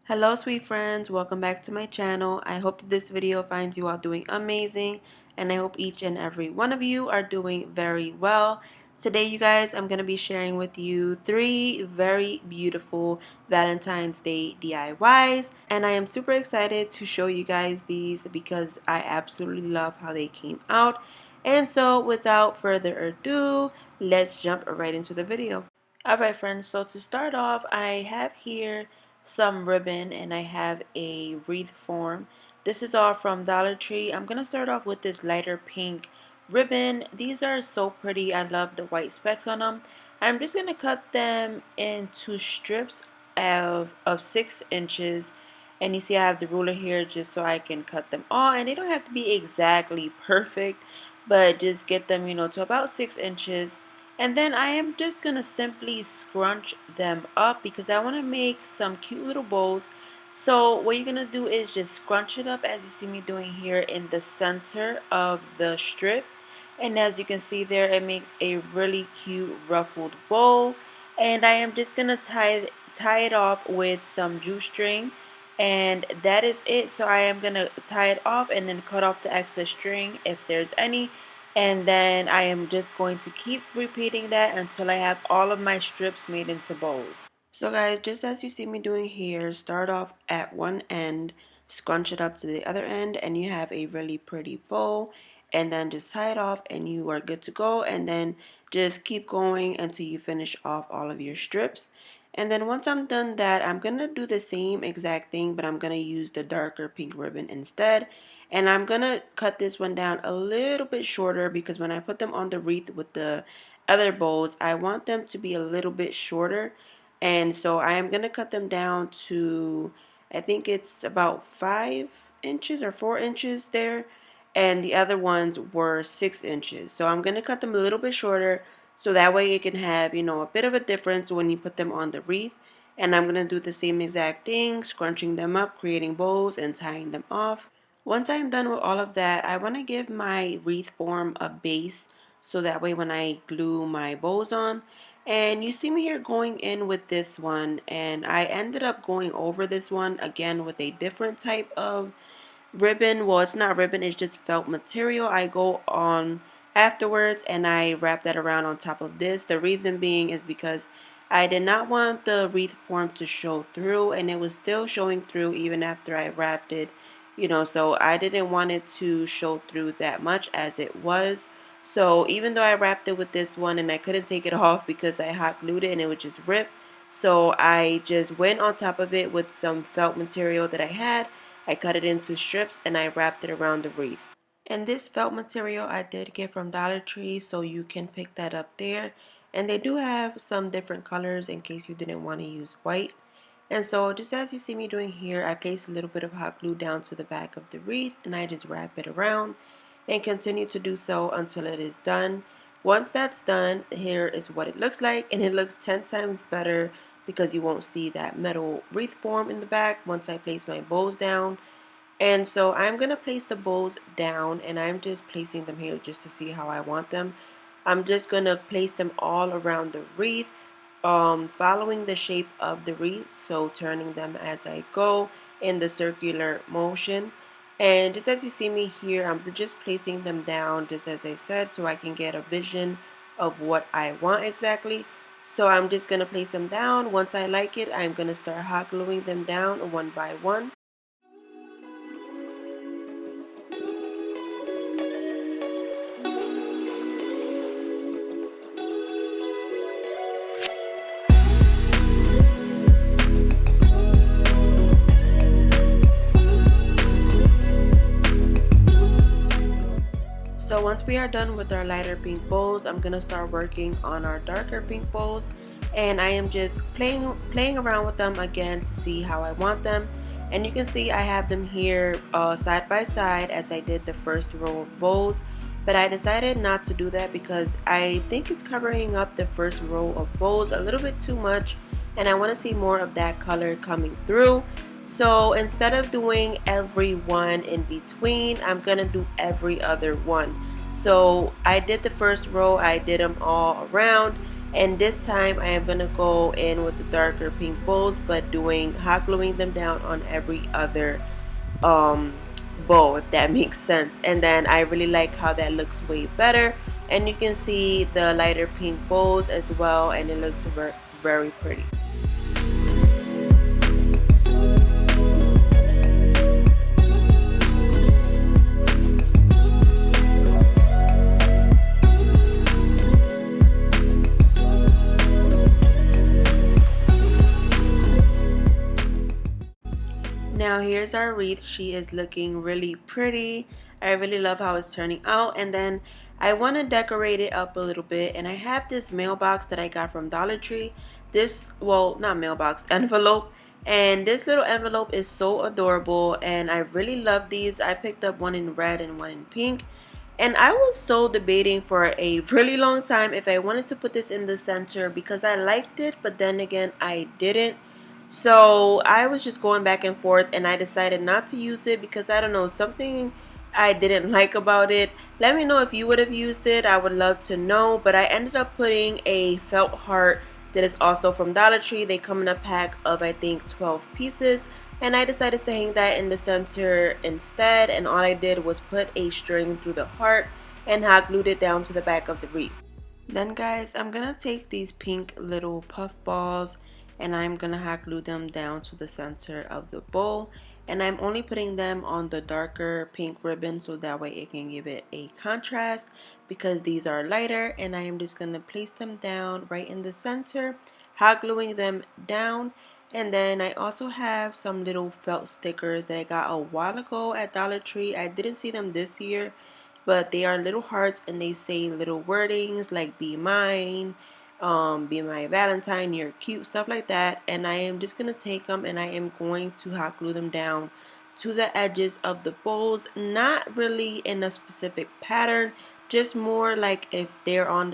Hello sweet friends, welcome back to my channel. I hope that this video finds you all doing amazing, and I hope each and every one of you are doing very well. Today you guys, I'm going to be sharing with you 3 very beautiful Valentine's Day DIYs, and I am super excited to show you guys these because I absolutely love how they came out. And so without further ado, let's jump right into the video. Alright friends, so to start off, I have here some ribbon and I have a wreath form. This is all from Dollar Tree. I'm going to start off with this lighter pink ribbon. These are so pretty. I love the white specks on them. I'm just going to cut them into strips of 6 inches. And you see I have the ruler here just so I can cut them all. And they don't have to be exactly perfect, but just get them, to about 6 inches. And then I am just going to simply scrunch them up because I want to make some cute little bows. So what you're going to do is just scrunch it up as you see me doing here in the center of the strip. And as you can see there, it makes a really cute ruffled bow. And I am just going to tie it off with some jewelry. And that is it. So I am going to tie it off and then cut off the excess string if there's any. And then I am just going to keep repeating that until I have all of my strips made into bows. So guys, just as you see me doing here, start off at one end, scrunch it up to the other end, and you have a really pretty bow. And then just tie it off and you are good to go. And then just keep going until you finish off all of your strips. And then once I'm done that, I'm going to do the same exact thing, but I'm going to use the darker pink ribbon instead. And I'm going to cut this one down a little bit shorter because when I put them on the wreath with the other bows, I want them to be a little bit shorter. And so I am going to cut them down to, I think it's about 5 inches or 4 inches there. And the other ones were 6 inches. So I'm going to cut them a little bit shorter so that way it can have, a bit of a difference when you put them on the wreath. And I'm going to do the same exact thing, scrunching them up, creating bows, and tying them off. Once I'm done with all of that, I want to give my wreath form a base so that way when I glue my bows on. And you see me here going in with this one, and I ended up going over this one again with a different type of ribbon. Well, it's not ribbon, it's just felt material. I go on afterwards and I wrap that around on top of this. The reason being is because I did not want the wreath form to show through, and it was still showing through even after I wrapped it. So I didn't want it to show through that much as it was. So even though I wrapped it with this one and I couldn't take it off because I hot glued it and it would just rip, so I just went on top of it with some felt material that I had. I cut it into strips and I wrapped it around the wreath. And this felt material I did get from Dollar Tree, so you can pick that up there. And they do have some different colors in case you didn't want to use white. And so just as you see me doing here, I place a little bit of hot glue down to the back of the wreath and I just wrap it around and continue to do so until it is done. Once that's done, here is what it looks like, and it looks 10 times better because you won't see that metal wreath form in the back once I place my bows down. And so I'm going to place the bows down, and I'm just placing them here just to see how I want them. I'm just going to place them all around the wreath, following the shape of the wreath, so turning them as I go in the circular motion. And just as you see me here, I'm just placing them down just as I said so I can get a vision of what I want exactly. So I'm just going to place them down. Once I like it, I'm going to start hot gluing them down one by one. So once we are done with our lighter pink bows, I'm gonna start working on our darker pink bows, and I am just playing around with them again to see how I want them. And you can see I have them here side by side as I did the first row of bows, but I decided not to do that because I think it's covering up the first row of bows a little bit too much, and I want to see more of that color coming through. So instead of doing every one in between, I'm gonna do every other one. So I did the first row, I did them all around, And this time I am going to go in with the darker pink bows, but doing hot gluing them down on every other um, bow, if that makes sense. And then I really like how that looks way better. And you can see the lighter pink bows as well, and it looks very pretty. Now here's our wreath. She is looking really pretty. I really love how it's turning out. And then I want to decorate it up a little bit. And I have this mailbox that I got from Dollar Tree. This, well, not mailbox, envelope. And this little envelope is so adorable. And I really love these. I picked up one in red and one in pink. And I was so debating for a really long time if I wanted to put this in the center because I liked it, but then again I didn't. So I was just going back and forth, and I decided not to use it because I don't know, something I didn't like about it. Let me know if you would have used it. I would love to know. But I ended up putting a felt heart that is also from Dollar Tree. They come in a pack of I think 12 pieces. And I decided to hang that in the center instead, and all I did was put a string through the heart and hot glued it down to the back of the wreath. Then guys, I'm gonna take these pink little puff balls and I'm gonna hot glue them down to the center of the bowl, and I'm only putting them on the darker pink ribbon so that way it can give it a contrast because these are lighter. And I am just gonna place them down right in the center, hot gluing them down. And then I also have some little felt stickers that I got a while ago at Dollar Tree. I didn't see them this year, but they are little hearts and they say little wordings like be mine, be my Valentine, you're cute, stuff like that. And I am just going to take them and I am going to hot glue them down to the edges of the bowls, not really in a specific pattern, just more like if they're on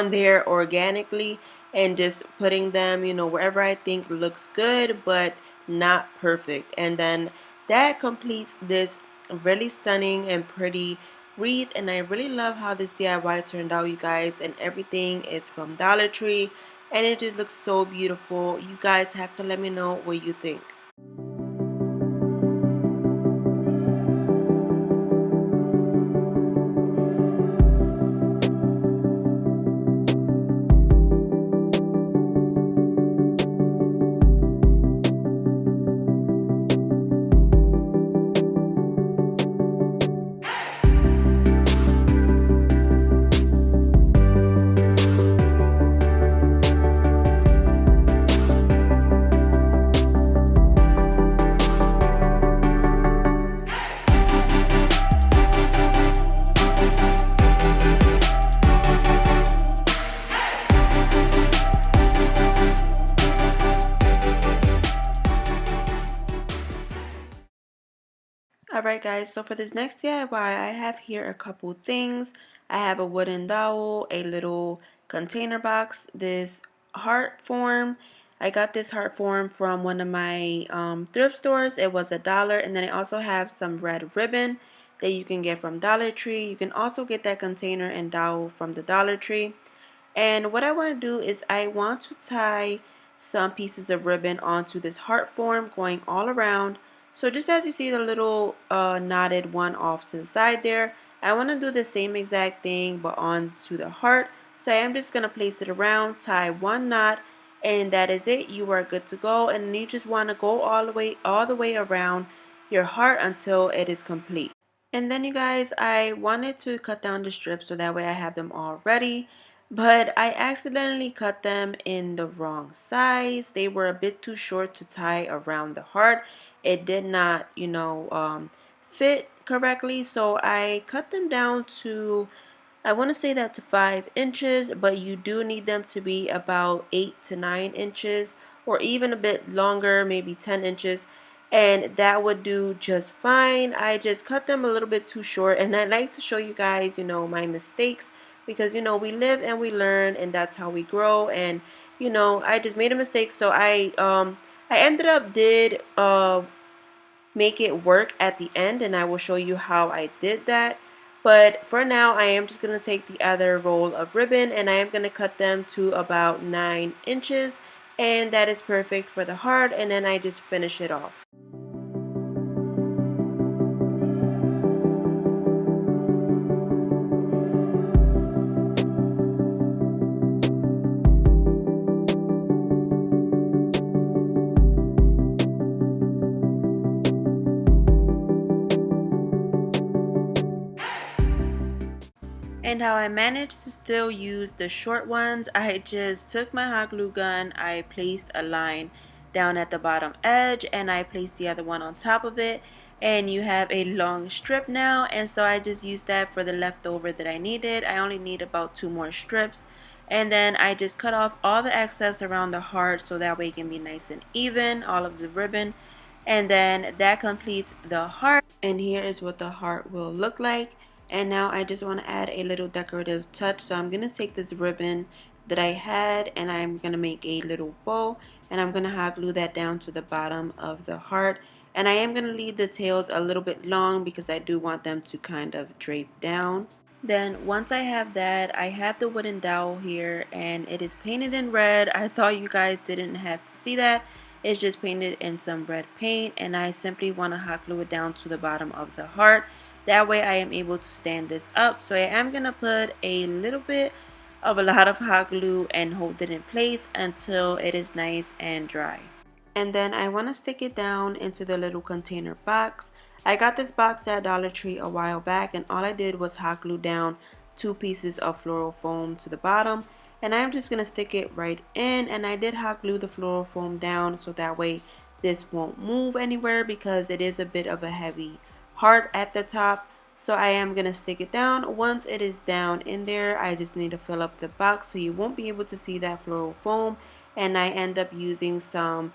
there organically, and just putting them, you know, wherever I think looks good but not perfect. And then that completes this really stunning and pretty wreath. And I really love how this DIY turned out, you guys, and everything is from Dollar Tree and it just looks so beautiful. You guys have to let me know what you think. Alright guys, so for this next DIY, I have here a couple things. I have a wooden dowel, a little container box, this heart form. I got this heart form from one of my thrift stores. It was $1. And then I also have some red ribbon that you can get from Dollar Tree. You can also get that container and dowel from the Dollar Tree. And what I want to do is I want to tie some pieces of ribbon onto this heart form going all around. So just as you see the little knotted one off to the side there, I want to do the same exact thing but onto the heart. So I am just going to place it around, tie one knot, and that is it. You are good to go. And you just want to go all the way around your heart until it is complete. And then you guys, I wanted to cut down the strips so that way I have them all ready. But I accidentally cut them in the wrong size. They were a bit too short to tie around the heart. It did not, you know, fit correctly. So I cut them down to, I want to say that to 5 inches, but you do need them to be about 8 to 9 inches or even a bit longer, maybe 10 inches. And that would do just fine. I just cut them a little bit too short, and I like to show you guys, you know, my mistakes because, you know, we live and we learn and that's how we grow. And, you know, I just made a mistake. So I ended up did make it work at the end, and I will show you how I did that. But for now, I am just going to take the other roll of ribbon and I am going to cut them to about 9 inches. And that is perfect for the heart, and then I just finish it off. And how I managed to still use the short ones, I just took my hot glue gun, I placed a line down at the bottom edge and I placed the other one on top of it, and you have a long strip now. And so I just used that for the leftover that I needed. I only need about 2 more strips, and then I just cut off all the excess around the heart so that way it can be nice and even, all of the ribbon. And then that completes the heart, and here is what the heart will look like. And now I just want to add a little decorative touch, so I'm going to take this ribbon that I had and I'm going to make a little bow, and I'm going to hot glue that down to the bottom of the heart. And I am going to leave the tails a little bit long because I do want them to kind of drape down. Then once I have that, I have the wooden dowel here and it is painted in red. I thought you guys didn't have to see that. It's just painted in some red paint, and I simply want to hot glue it down to the bottom of the heart. That way I am able to stand this up. So I am going to put a little bit of a lot of hot glue and hold it in place until it is nice and dry. And then I want to stick it down into the little container box. I got this box at Dollar Tree a while back, and all I did was hot glue down 2 pieces of floral foam to the bottom, and I'm just going to stick it right in. And I did hot glue the floral foam down so that way this won't move anywhere because it is a bit of a heavy heart at the top. So I am going to stick it down. Once it is down in there, I just need to fill up the box so you won't be able to see that floral foam. And I end up using some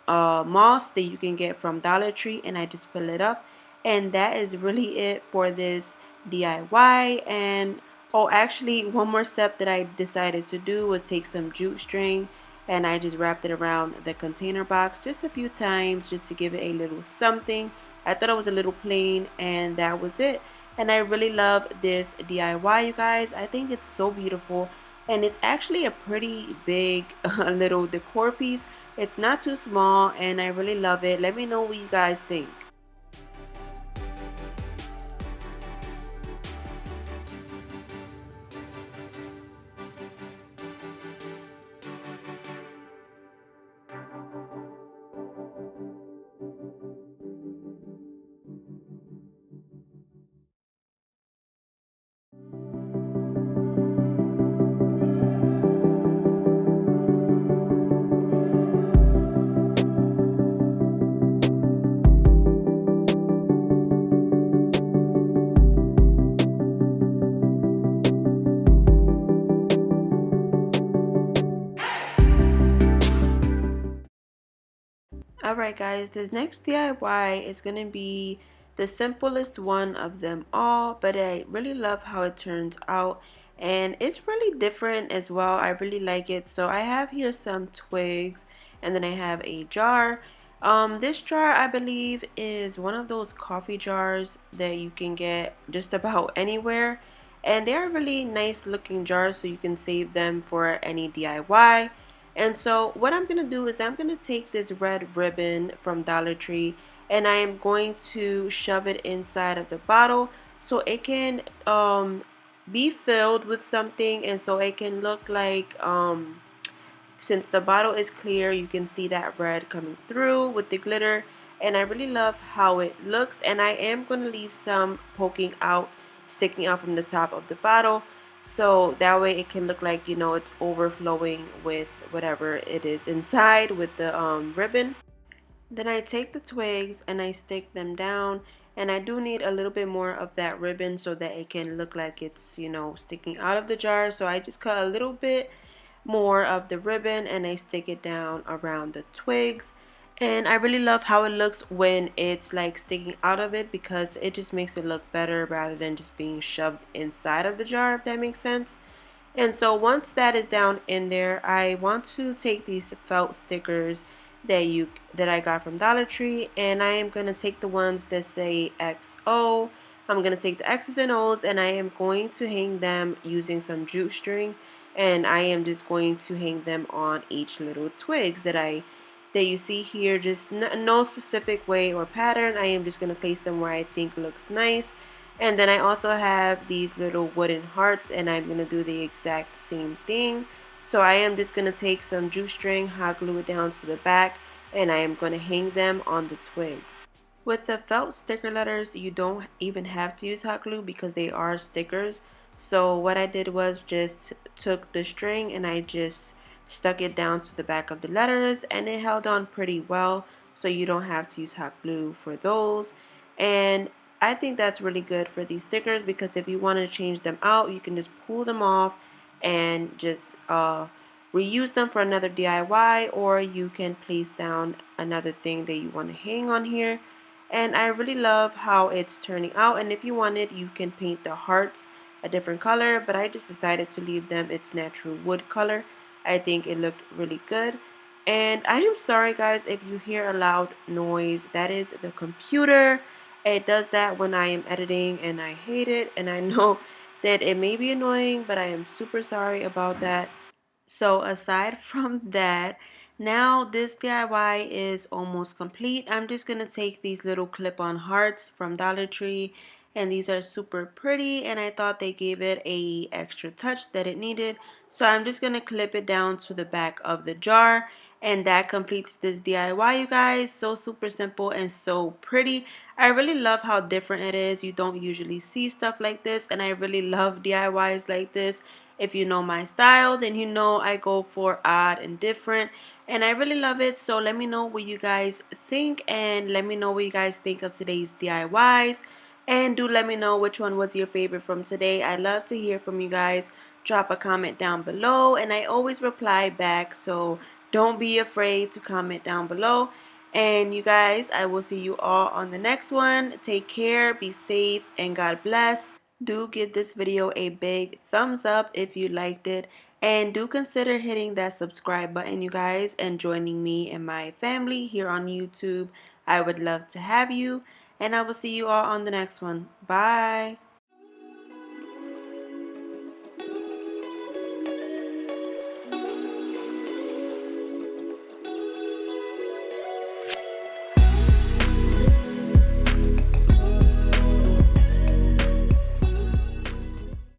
moss that you can get from Dollar Tree, and I just fill it up. And that is really it for this DIY. And oh, actually one more step that I decided to do was take some jute string and I just wrapped it around the container box just a few times just to give it a little something. I thought it was a little plain, and that was it. And I really love this DIY, you guys. I think it's so beautiful, and it's actually a pretty big little decor piece. It's not too small, and I really love it. Let me know what you guys think. Alright guys, this next DIY is going to be the simplest one of them all, but I really love how it turns out, and it's really different as well. I really like it. So I have here some twigs, and then I have a jar. This jar I believe is one of those coffee jars that you can get just about anywhere, and they're really nice looking jars, so you can save them for any DIY. And so what I'm going to do is I'm going to take this red ribbon from Dollar Tree and I am going to shove it inside of the bottle so it can be filled with something, and so it can look like since the bottle is clear, you can see that red coming through with the glitter, and I really love how it looks. And I am going to leave some poking out, sticking out from the top of the bottle, so that way it can look like, you know, it's overflowing with whatever it is inside with the ribbon. Then I take the twigs and I stick them down, and I do need a little bit more of that ribbon so that it can look like it's, you know, sticking out of the jar. So I just cut a little bit more of the ribbon and I stick it down around the twigs. And I really love how it looks when it's like sticking out of it, because it just makes it look better rather than just being shoved inside of the jar, if that makes sense. And so once that is down in there, I want to take these felt stickers that I got from Dollar Tree, and I am going to take the ones that say XO, I'm going to take the X's and O's and I am going to hang them using some jute string, and I am just going to hang them on each little twigs that you see here. Just no specific way or pattern. I am just going to place them where I think looks nice. And then I also have these little wooden hearts, and I'm going to do the exact same thing. So I am just going to take some jute string, hot glue it down to the back, and I am going to hang them on the twigs. With the felt sticker letters, you don't even have to use hot glue because they are stickers. So what I did was just took the string and I just stuck it down to the back of the letters, and it held on pretty well, so you don't have to use hot glue for those. And I think that's really good for these stickers because if you want to change them out, you can just pull them off and just reuse them for another DIY, or you can place down another thing that you want to hang on here. And I really love how it's turning out, and if you wanted, you can paint the hearts a different color, but I just decided to leave them its natural wood color. I think it looked really good. And I am sorry guys if you hear a loud noise. That is the computer. It does that when I am editing and I hate it, and I know that it may be annoying, but I am super sorry about that. So aside from that, now this DIY is almost complete. I'm just going to take these little clip-on hearts from Dollar Tree, and these are super pretty, and I thought they gave it a extra touch that it needed. So I'm just going to clip it down to the back of the jar, and that completes this DIY, you guys. So super simple and so pretty. I really love how different it is. You don't usually see stuff like this, and I really love DIYs like this. If you know my style, then you know I go for odd and different, and I really love it. So let me know what you guys think, and let me know what you guys think of today's DIYs, and do let me know which one was your favorite from today. I love to hear from you guys. Drop a comment down below, and I always reply back, so don't be afraid to comment down below. And you guys, I will see you all on the next one. Take care, be safe, and God bless. Do give this video a big thumbs up if you liked it, and do consider hitting that subscribe button, you guys, and joining me and my family here on YouTube. I would love to have you, and I will see you all on the next one. Bye.